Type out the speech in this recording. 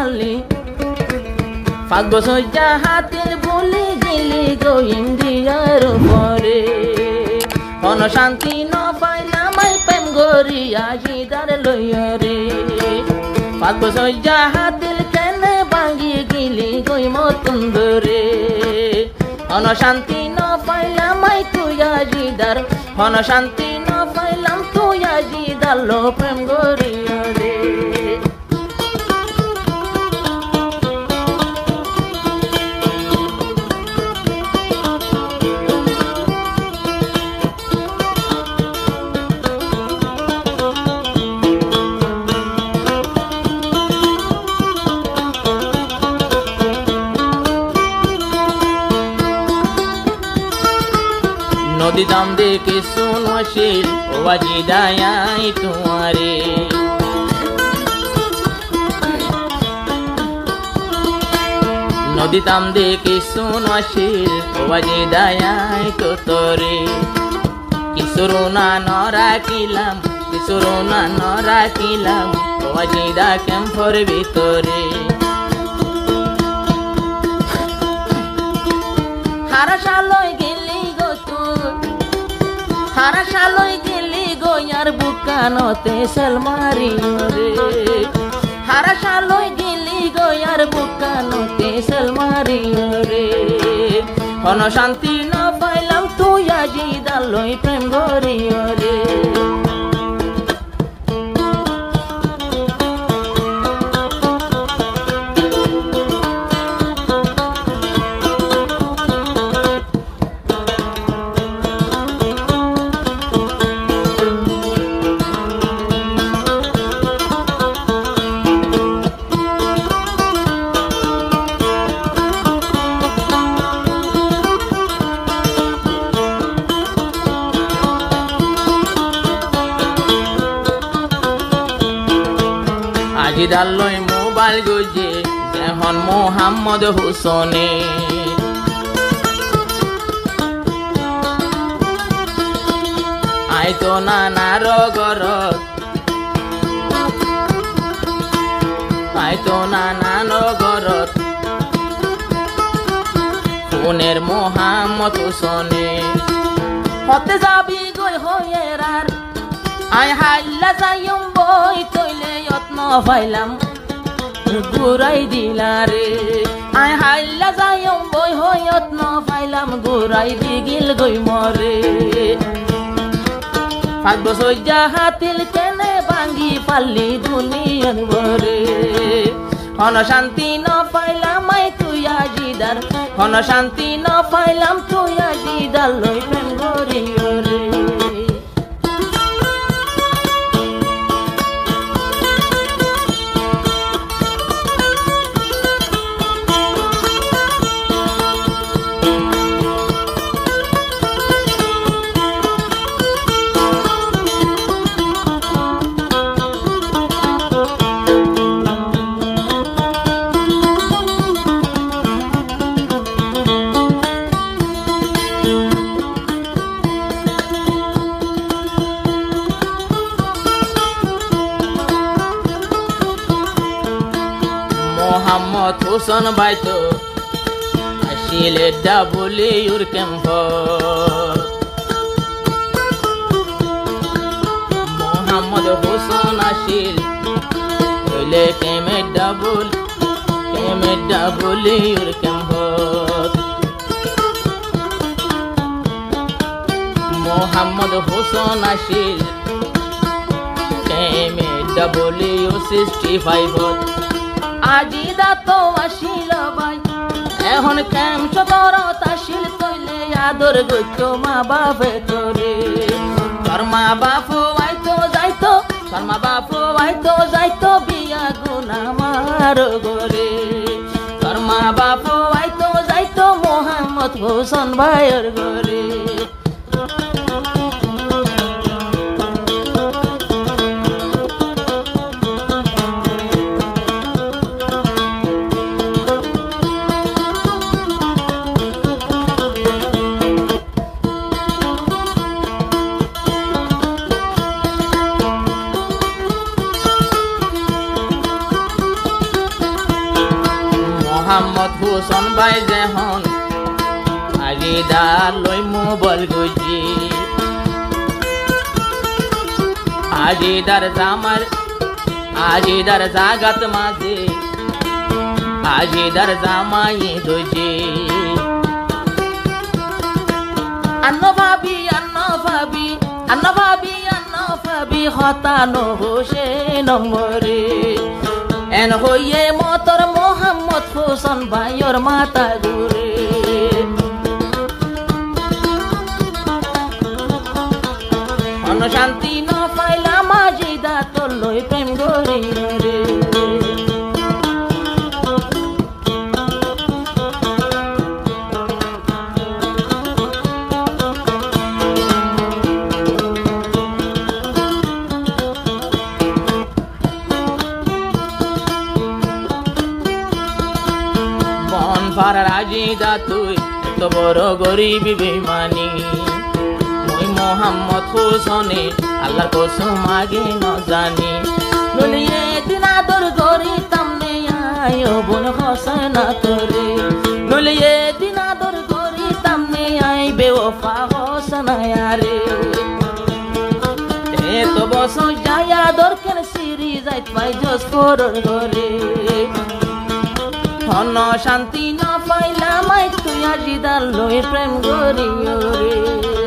পারলি 5 বছর হাতের বলে গেলি গো ইন্ডিয়ার পরে অন শান্তি ন পাইলাম আই প্রেম গরিয়া জিদার লইরে 5 বছর হাতের কেনে ভাঙি গেলি গই মতন ধরে অন শান্তি ন পাইলাম আই তুই জিদার অন শান্তি ন পাইলাম তুই জিদার লো প্রেম গরিয়া রে নদী দাম দেখে শোনো শিল ও আজি দায়াই তোমারে নদী দাম দেখে শোনো শিল ও আজি দায়াই তো তোরে কিশোর না নরাকিলাম কিশোর না নরাকিলাম ও আজি দা ক্যাম্পর ভিতরে হারাশালয় হারাশালই গেলি গয়ার বুকানতে সেলমারি রে হারাশালই গেলি গয়ার বুকানতে সেলমারি রে হন শান্তি ন পাইলাম তুই আজি দালই প্রেম গরি রে আজিদার লই মোবাইল গজে যেহন মোহাম্মদ হুসনে আইতো নানার গরত আইতো নানান গরত ফোনের মোহাম্মদ হুসনে হতে যাবি গই হয়েরার আই হাইলা যাইম বই তৈলে যত্ন পাইলাম ঘুরাই দিলা রে আই হাইলা যাইম বই হই যত্ন পাইলাম ঘুরাই দিগিল গই মরে 5 বছর হাতিল কেনে ভাঙ্গি পারলি দুনিয়ার ভরে হন শান্তি ন পাইলাম আই তুই আজিদার হন শান্তি ন পাইলাম তুই আজিদার লই প্রেম গরি রে মোহাম্মদ হোসেন ভাই তো আসিলে ডাবলিউর ক্যাম্প মোহাম্মদ হোসেন আসিল হইলে কেমে ডাবলিউর ক্যাম্প মোহাম্মদ হোসেন আসিল কেমে ডাবলিউ 65 আজিদা তো আসিল ভাই এখন কেম সদরত আসিল তৈলে আদর গইত মা বাপে তোরে তোর মা বাপু আইতো যাইতো তোর মা বাপু আইতো যাইতো বিয়া গুনা মার গরে তোর মা বাপু আইতো যাইতো মোহাম্মদ হোসেন ভাইয়ের গরে মোহাম্মদ হুসন ভাই যেহন আজিদার লই মোবাইল গুজি আজিদার জাগাত মাঝে আজিদার জামাই দোজি আন্ন ভাবি হতানো হোসে নম্বরে এন হইয়ে মতর মোহাম্মদ হুসন ভাইয়ের মাথা ঘুরে শান্তি ন পাইলাম আজিদা তোর লই প্রেম গরি রে মন পাড়ার আজিদা তুই তো বড় গরিব বেমানি মোহাম্মদ হুসনে আল্লাহর কসম আগে ন জানি নলিয়ে দিন আদর করি তামনে আয়ো বোন হোসেনা তোরে নলিয়ে দিন আদর করি তামনে আই বেওফা হোসেনা রে এ তো বস যাই আদর কেন সিরি যাইত পাই জস ফরর ঘরে ধন শান্তি না পাইলাম তুই আজিদার লই প্রেম গরি রে